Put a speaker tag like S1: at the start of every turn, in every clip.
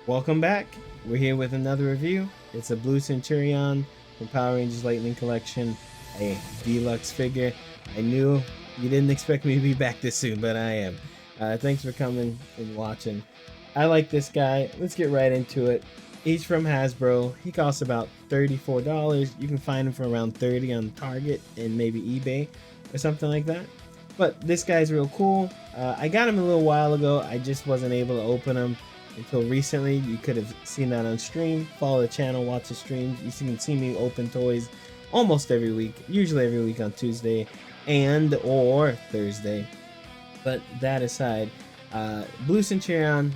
S1: Welcome back. We're here with another review. It's a blue Senturion from Power Rangers Lightning Collection, a deluxe figure. I knew you didn't expect me to be back this soon, but I am. Thanks for coming and watching. I like this guy. Let's get right into it. He's from Hasbro. He costs about $34. You can find him for around $30 on Target and maybe eBay or something like that. But this guy's real cool. I got him a little while ago. I just wasn't able to open him until recently. You could have seen that on stream. Follow the channel, watch the streams. You can see me open toys almost every week, usually every week on Tuesday and or Thursday. But that aside, Blue Centurion,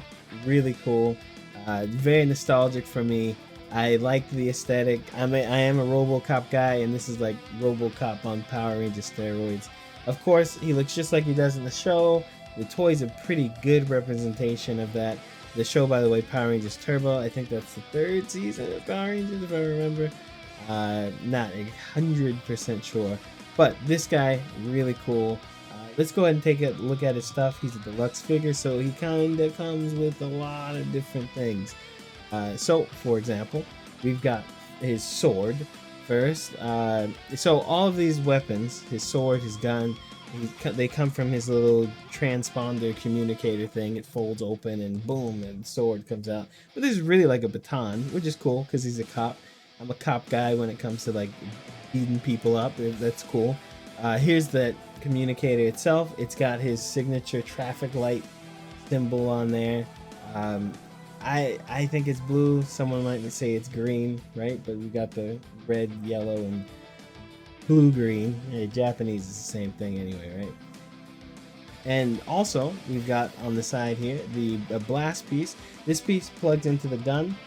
S1: really cool, very nostalgic for me. I like the aesthetic. I am a RoboCop guy, and this is like RoboCop on Power Rangers steroids. Of course, he looks just like he does in the show. The toy's a pretty good representation of that. The show, by the way, Power Rangers Turbo. I think that's the 3rd season of Power Rangers, if I remember. Not 100% sure. But this guy, really cool. Let's go ahead and take a look at his stuff. He's a deluxe figure, so he kind of comes with a lot of different things. So, for example, we've got his sword first. So all of these weapons, his sword, his gun, they come from his little transponder communicator thing. It folds open and boom, and the sword comes out. But this is really like a baton, which is cool because he's a cop. I'm a cop guy when it comes to like beating people up. That's cool. Here's that communicator itself. It's got his signature traffic light symbol on there. I think it's blue. Someone might say it's green, right? But we got the red, yellow, and blue green. Japanese is the same thing anyway, right? And also we've got on the side here the blast piece. This piece plugs into the gun.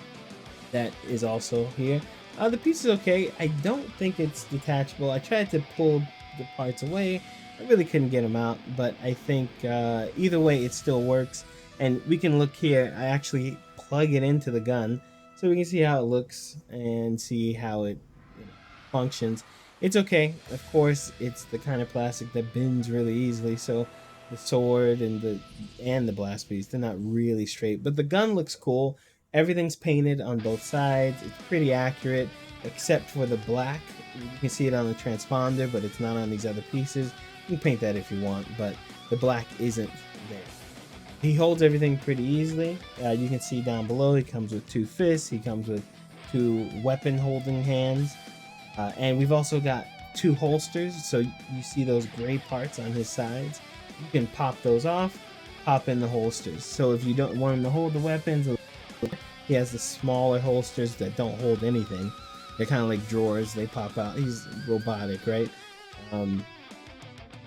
S1: That is also here. The piece is okay. I don't think it's detachable. I tried to pull the parts away. I really couldn't get them out, but I think either way it still works. And we can look here. I actually plug it into the gun so we can see how it looks and see how it functions. It's okay. Of course, it's the kind of plastic that bends really easily, so the sword and the blast piece, they're not really straight, but the gun looks cool. Everything's painted on both sides. It's pretty accurate, except for the black. You can see it on the transponder, but it's not on these other pieces. You can paint that if you want, but the black isn't there. He holds everything pretty easily. You can see down below, he comes with 2 fists. He comes with 2 weapon holding hands. And we've also got 2 holsters, so you see those gray parts on his sides. You can pop those off, pop in the holsters. So if you don't want him to hold the weapons, he has the smaller holsters that don't hold anything. They're kind of like drawers. They pop out. He's robotic, right?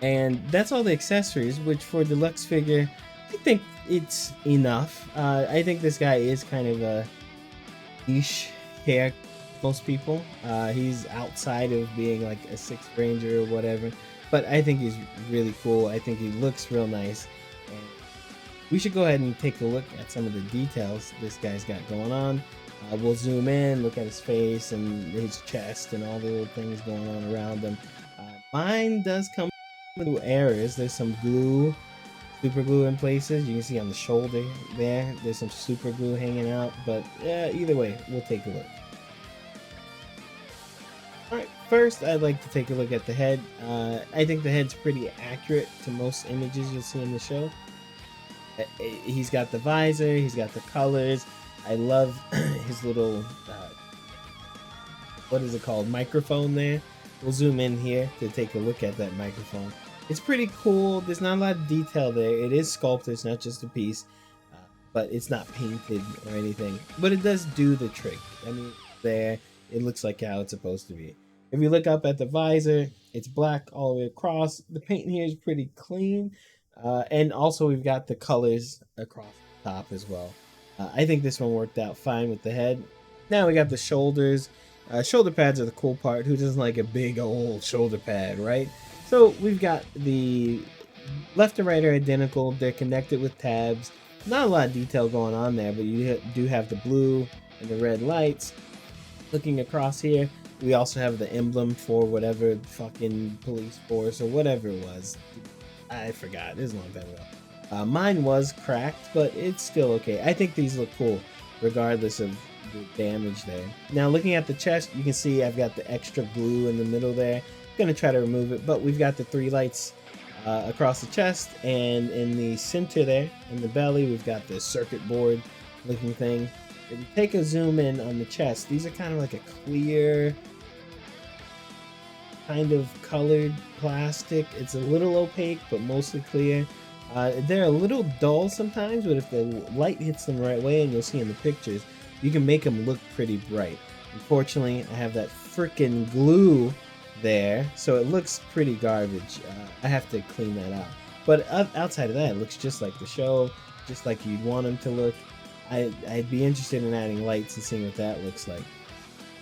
S1: And that's all the accessories, which for a deluxe figure, I think it's enough. I think this guy is kind of a niche character. Most people. He's outside of being like a 6th Ranger or whatever, but I think he's really cool. I think he looks real nice. And we should go ahead and take a look at some of the details this guy's got going on. We'll zoom in, look at his face and his chest and all the little things going on around him. Mine does come with errors. There's some glue, super glue in places. You can see on the shoulder there's some super glue hanging out, but either way, we'll take a look. Alright, first I'd like to take a look at the head. I think the head's pretty accurate to most images you'll see in the show. He's got the visor, he's got the colors. I love his little, what is it called, microphone there. We'll zoom in here to take a look at that microphone. It's pretty cool. There's not a lot of detail there. It is sculpted, it's not just a piece, but it's not painted or anything. But it does do the trick. I mean, there. It looks like how it's supposed to be. If you look up at the visor, it's black all the way across. The paint here is pretty clean. And also we've got the colors across the top as well. I think this one worked out fine with the head. Now we got the shoulders. Shoulder pads are the cool part. Who doesn't like a big old shoulder pad, right? So we've got the left and right are identical. They're connected with tabs. Not a lot of detail going on there, but you do have the blue and the red lights. Looking across here, we also have the emblem for whatever fucking police force or whatever it was. I forgot. It was a long time ago. Mine was cracked, but it's still okay. I think these look cool. regardless of the damage there. Now looking at the chest, you can see I've got the extra glue in the middle there. I'm gonna try to remove it, but we've got the 3 lights across the chest, and in the center there, in the belly, we've got the circuit board looking thing. If you take a zoom in on the chest, these are kind of like a clear, kind of colored plastic. It's a little opaque, but mostly clear. They're a little dull sometimes, but if the light hits them the right way, and you'll see in the pictures, you can make them look pretty bright. Unfortunately, I have that freaking glue there, so it looks pretty garbage. I have to clean that out. But outside of that, it looks just like the show, just like you'd want them to look. I'd be interested in adding lights and seeing what that looks like.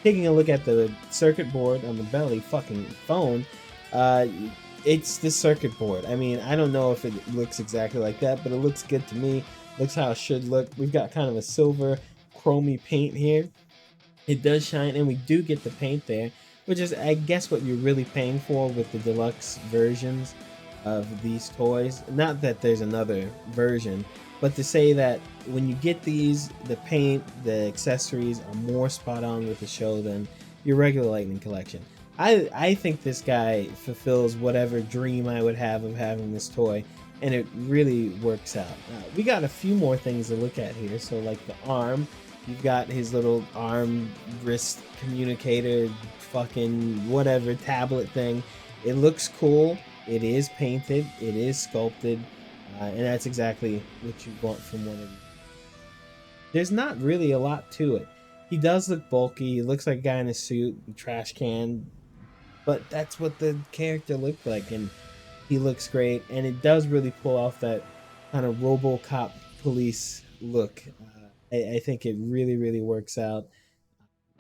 S1: Taking a look at the circuit board on the belly, fucking phone, it's the circuit board. I mean, I don't know if it looks exactly like that, but it looks good to me. Looks how it should look. We've got kind of a silver chromy paint here. It does shine, and we do get the paint there, which is, I guess, what you're really paying for with the deluxe versions of these toys. Not that there's another version, but to say that when you get these, the paint, the accessories are more spot on with the show than your regular Lightning collection. I think this guy fulfills whatever dream I would have of having this toy, and it really works out. We got a few more things to look at here. So like the arm, you've got his little arm wrist communicator, fucking whatever tablet thing. It looks cool. It is painted. It is sculpted. And that's exactly what you want from one of these. There's not really a lot to it. He does look bulky. He looks like a guy in a suit, a trash can. But that's what the character looked like, and he looks great. And it does really pull off that kind of RoboCop police look. I think it really, really works out.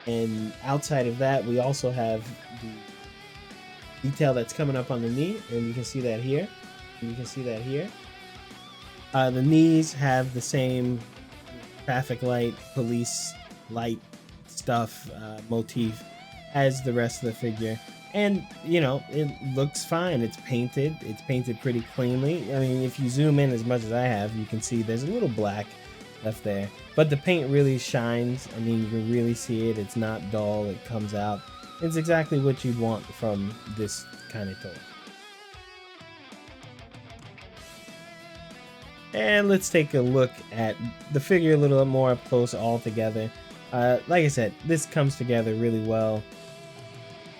S1: And outside of that, we also have the detail that's coming up on the knee, and you can see that here. You can see that here. The knees have the same traffic light, police light stuff motif as the rest of the figure. And, you know, it looks fine. It's painted. It's painted pretty cleanly. I mean, if you zoom in as much as I have, you can see there's a little black left there. But the paint really shines. I mean, you can really see it. It's not dull. It comes out. It's exactly what you'd want from this kind of toy. And let's take a look at the figure a little more up close all together. Like I said, this comes together really well.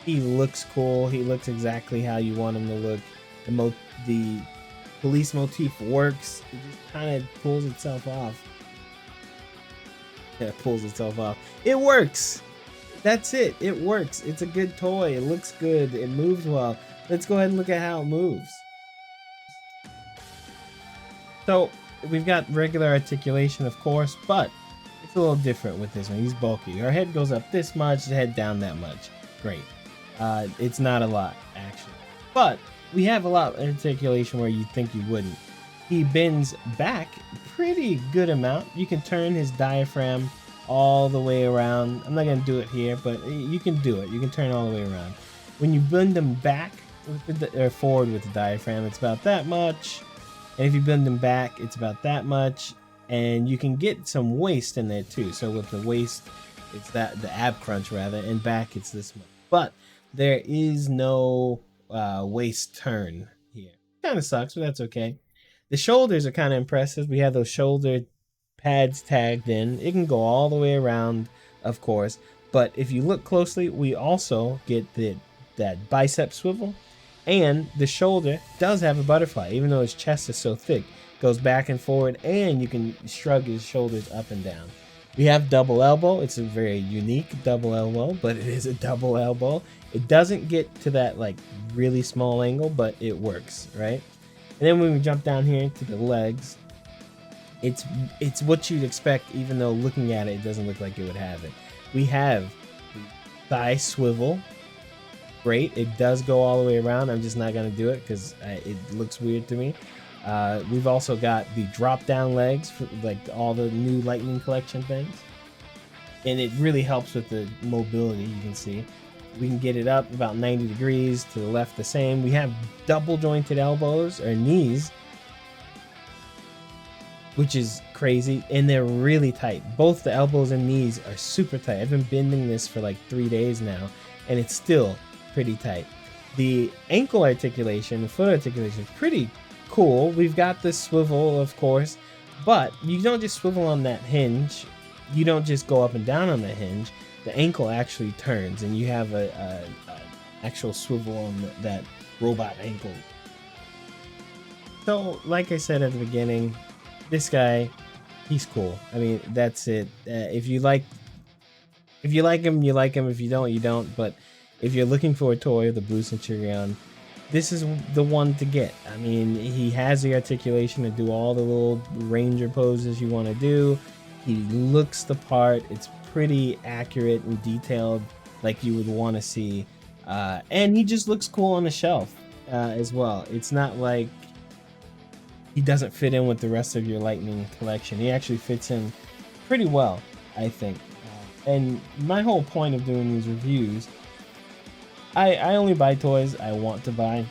S1: He looks cool. He looks exactly how you want him to look. The police motif works. It just kind of pulls itself off. Yeah, it pulls itself off. It works. That's it. It works. It's a good toy. It looks good. It moves well. Let's go ahead and look at how it moves. So we've got regular articulation, of course, but it's a little different with this one. He's bulky. Our head goes up this much, the head down that much. Great. It's not a lot, actually. But we have a lot of articulation where you'd think you wouldn't. He bends back pretty good amount. You can turn his diaphragm all the way around. I'm not going to do it here, but you can do it. You can turn all the way around. When you bend him back or forward with the diaphragm, it's about that much. And if you bend them back, it's about that much. And you can get some waist in there too. So with the waist, it's that the ab crunch rather, and back it's this much. But there is no waist turn here. Kind of sucks, but that's okay. The shoulders are kind of impressive. We have those shoulder pads tagged in. It can go all the way around, of course. But if you look closely, we also get that bicep swivel. And the shoulder does have a butterfly, even though his chest is so thick. Goes back and forward, and you can shrug his shoulders up and down. We have double elbow. It's a very unique double elbow, but it is a double elbow. It doesn't get to that like really small angle, but it works, right? And then when we jump down here to the legs, it's what you'd expect, even though looking at it, it doesn't look like it would have it. We have the thigh swivel. Great. It does go all the way around. I'm just not going to do it because it looks weird to me. We've also got the drop down legs for like all the new Lightning collection things. And it really helps with the mobility, you can see. We can get it up about 90 degrees, to the left the same. We have double jointed elbows or knees, which is crazy. crazy, and they're really tight. Both the elbows and knees are super tight. I've been bending this for like 3 days now, and it's still pretty tight. The ankle articulation, the foot articulation is pretty cool. We've got this swivel, of course, but you don't just swivel on that hinge. You don't just go up and down on the hinge. The ankle actually turns, and you have a actual swivel on that robot ankle. So, like I said at the beginning, this guy, he's cool. I mean, that's it. If you like him, you like him. If you don't, you don't. But if you're looking for a toy of the Blue Senturion, this is the one to get. I mean, he has the articulation to do all the little ranger poses you want to do. He looks the part. It's pretty accurate and detailed, like you would want to see. And he just looks cool on the shelf as well. It's not like he doesn't fit in with the rest of your Lightning collection. He actually fits in pretty well, I think. And my whole point of doing these reviews, I only buy toys I want to buy.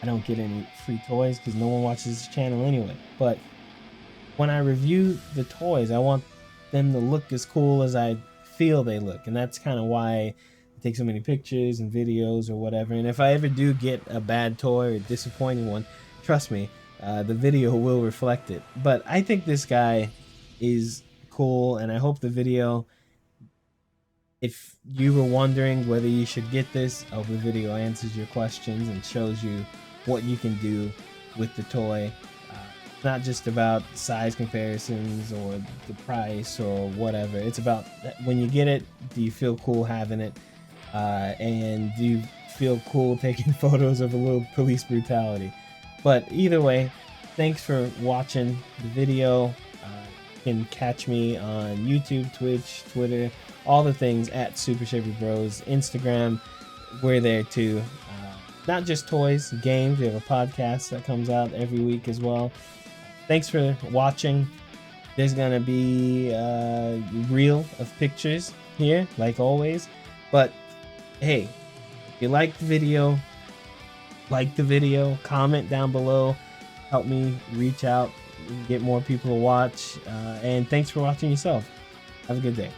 S1: I don't get any free toys because no one watches this channel anyway. But when I review the toys, I want them to look as cool as I feel they look. And that's kind of why I take so many pictures and videos or whatever. And if I ever do get a bad toy or a disappointing one, trust me, the video will reflect it. But I think this guy is cool, and I hope the video, if you were wondering whether you should get this, I hope the video answers your questions and shows you what you can do with the toy. Not just about size comparisons or the price or whatever. It's about when you get it, do you feel cool having it? And do you feel cool taking photos of a little police brutality? But either way, thanks for watching the video. You can catch me on YouTube, Twitch, Twitter, all the things at Super Shavy Bros. Instagram, we're there too. Not just toys, games. We have a podcast that comes out every week as well. Thanks for watching. There's gonna be a reel of pictures here, like always. But hey, if you liked the video, like the video, comment down below, help me reach out, get more people to watch, and thanks for watching yourself. Have a good day.